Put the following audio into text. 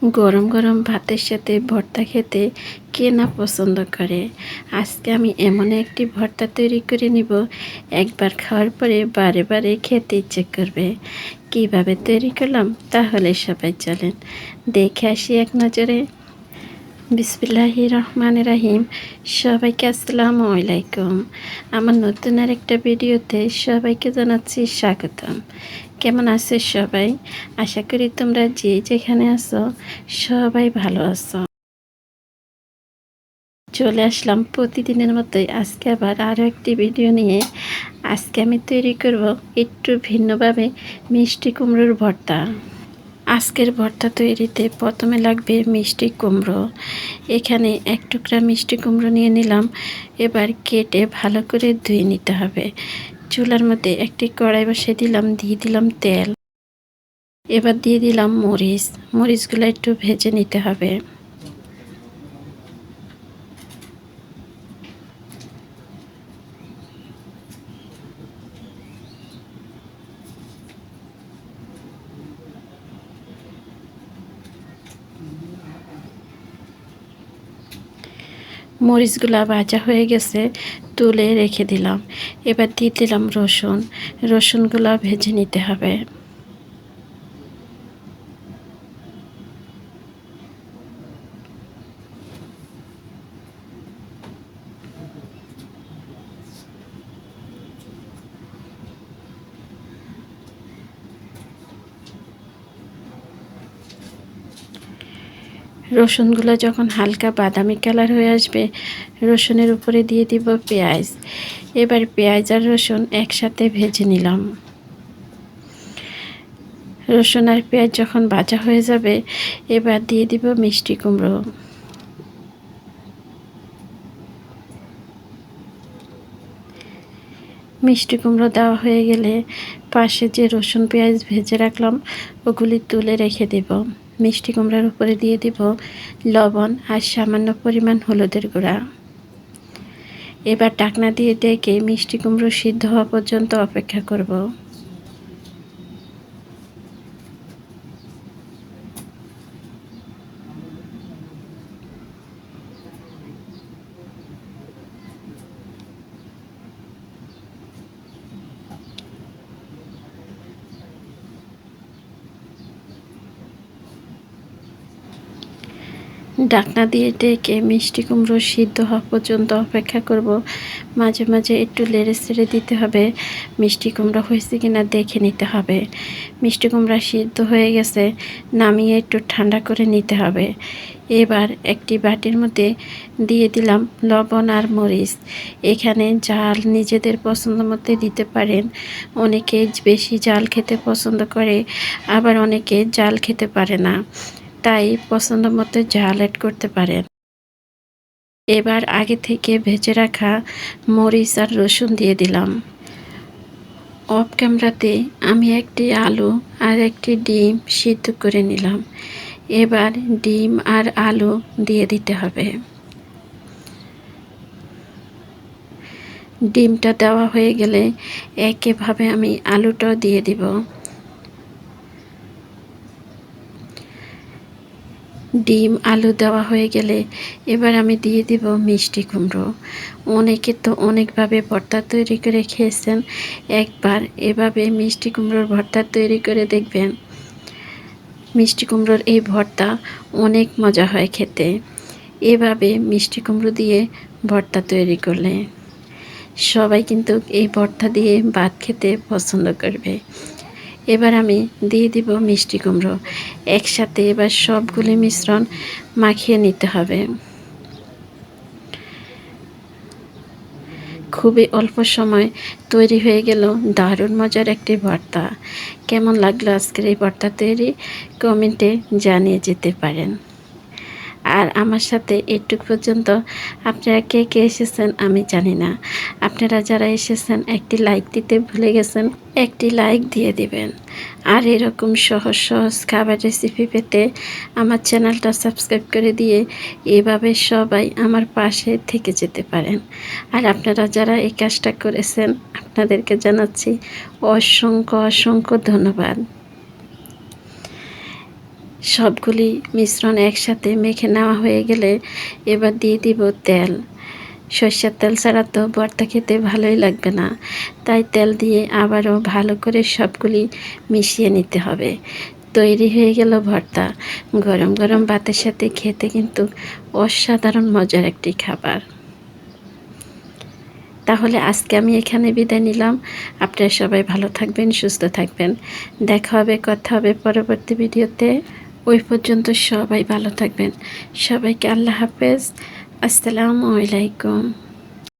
গরম গরম ভাতের সাথে ভর্তা খেতে কে না পছন্দ করে। আজকে আমি এমন একটি ভর্তা তৈরি করে নিব, একবার খাওয়ার পরে বারে বারে খেতে ইচ্ছে করবে। কিভাবে তৈরি করলাম তাহলে সবাই চলেন দেখে আসি এক নজরে। বিসমিল্লাহির রহমানির রহিম। সবাইকে আসসালামু আলাইকুম। আমার নতুন আর একটা ভিডিওতে সবাইকে জানাচ্ছি স্বাগতম। কেমন আছে সবাই? আশা করি তোমরা যে যেখানে আছো সবাই ভালো আছো। চলে আসলাম প্রতিদিনের মতোই আজকে আবার আরও একটি ভিডিও নিয়ে। আজকে আমি তৈরি করব একটু ভিন্নভাবে মিষ্টি কুমড়োর ভর্তা। আজকের ভর্তা তৈরিতে প্রথমে লাগবে মিষ্টি কুমড়ো। এখানে এক টুকরা মিষ্টি কুমড়ো নিয়ে নিলাম। এবার কেটে ভালো করে ধুয়ে নিতে হবে। চুলার মধ্যে একটি কড়াই বসিয়ে দিলাম, দিয়ে দিলাম তেল। এবার দিয়ে দিলাম মরিচগুলো একটু ভেজে নিতে হবে। মরিচগুলা ভাজা হয়ে গেছে, তুলে রেখে দিলাম। এবার দিয়ে দিলাম রসুনগুলা ভেজে নিতে হবে। রসুনগুলো যখন হালকা বাদামি কালার হয়ে আসবে, রসুনের উপরে দিয়ে দিব পেঁয়াজ। এবার পেঁয়াজ আর রসুন একসাথে ভেজে নিলাম। রসুন আর পেঁয়াজ যখন ভাজা হয়ে যাবে, এবার দিয়ে দিব মিষ্টি কুমড়ো। মিষ্টি কুমড়ো দেওয়া হয়ে গেলে পাশে যে রসুন পেঁয়াজ ভেজে রাখলাম ওগুলি তুলে রেখে দেব। মিষ্টি কুমড়োর উপরে দিয়ে দিব লবণ আর সামান্য পরিমাণ হলুদের গুঁড়া। এবার ঢাকনা দিয়ে ডেকে মিষ্টি কুমড়ো সিদ্ধ হওয়া পর্যন্ত অপেক্ষা করব। ঢাকনা দিয়ে ডেকে মিষ্টি কুমড়ো সিদ্ধ হওয়া পর্যন্ত অপেক্ষা করব। মাঝে মাঝে একটু নেড়ে ছেড়ে দিতে হবে। মিষ্টি কুমড়ো হয়েছে কিনা দেখে নিতে হবে। মিষ্টি কুমড়া সিদ্ধ হয়ে গেছে, নামিয়ে একটু ঠান্ডা করে নিতে হবে। এবার একটি বাটির মধ্যে দিয়ে দিলাম লবণ আর মরিচ। এখানে জাল নিজেদের পছন্দ মতো দিতে পারেন। অনেকে বেশি জাল খেতে পছন্দ করে, আবার অনেকে জাল খেতে পারে না, তাই পছন্দ মতো ঝাল অ্যাড করতে পারেন। এবার আগে থেকে ভেজে রাখা মরিচ আর রসুন দিয়ে দিলাম। অফ ক্যামেরাতে আমি একটি আলু আর একটি ডিম সিদ্ধ করে নিলাম। এবার ডিম আর আলু দিয়ে দিতে হবে। ডিমটা দেওয়া হয়ে গেলে একইভাবে আমি আলুটাও দিয়ে দিব। ডিম আলু দেওয়া হয়ে গেলে এবার আমি দিয়ে দিব মিষ্টি কুমড়ো। অনেকে তো অনেকভাবে ভর্তা তৈরি করে খেয়েছেন, একবার এভাবে মিষ্টি কুমড়োর ভর্তা তৈরি করে দেখবেন। মিষ্টি কুমড়োর এই ভর্তা অনেক মজা হয় খেতে। এভাবে মিষ্টি কুমড়ো দিয়ে ভর্তা তৈরি করলে সবাই কিন্তু এই ভর্তা দিয়ে ভাত খেতে পছন্দ করবে। এবার আমি দিয়ে দিব মিষ্টি কুমড়ো। একসাথে এবার সবগুলি মিশ্রণ মাখিয়ে নিতে হবে। খুবই অল্প সময় তৈরি হয়ে গেল দারুণ মজার একটি ভর্তা। কেমন লাগলো আজকের এই ভর্তা তৈরি কমেন্টে জানিয়ে যেতে পারেন। আর আমার সাথে একটু পর্যন্ত আপনারা কে কে এসেছেন আমি জানি না। আপনারা যারা এসেছেন একটি লাইক দিতে ভুলে গেছেন, একটি লাইক দিয়ে দিবেন। আর এরকম সহজ সহজ খাবার রেসিপি পেতে আমার চ্যানেলটা সাবস্ক্রাইব করে দিয়ে এভাবে সবাই আমার পাশে থেকে যেতে পারেন। আর আপনারা যারা এই কাজটা করেছেন আপনাদেরকে জানাচ্ছি অসংখ্য অসংখ্য ধন্যবাদ। সবগুলি মিশ্রণ একসাথে মেখে নেওয়া হয়ে গেলে এবার দিয়ে দিব তেল। সর্ষের তেল ছাড়া তো ভর্তা খেতে ভালোই লাগবে না, তাই তেল দিয়ে আবারও ভালো করে সবগুলি মিশিয়ে নিতে হবে। তৈরি হয়ে গেল ভর্তা। গরম গরম ভাতের সাথে খেতে কিন্তু অসাধারণ মজার একটি খাবার। তাহলে আজকে আমি এখানে বিদায় নিলাম। আপনারা সবাই ভালো থাকবেন, সুস্থ থাকবেন। দেখা হবে, কথা হবে পরবর্তী ভিডিওতে। ওই পর্যন্ত সবাই ভালো থাকবেন। সবাইকে আল্লাহ হাফেজ। আসসালামু আলাইকুম।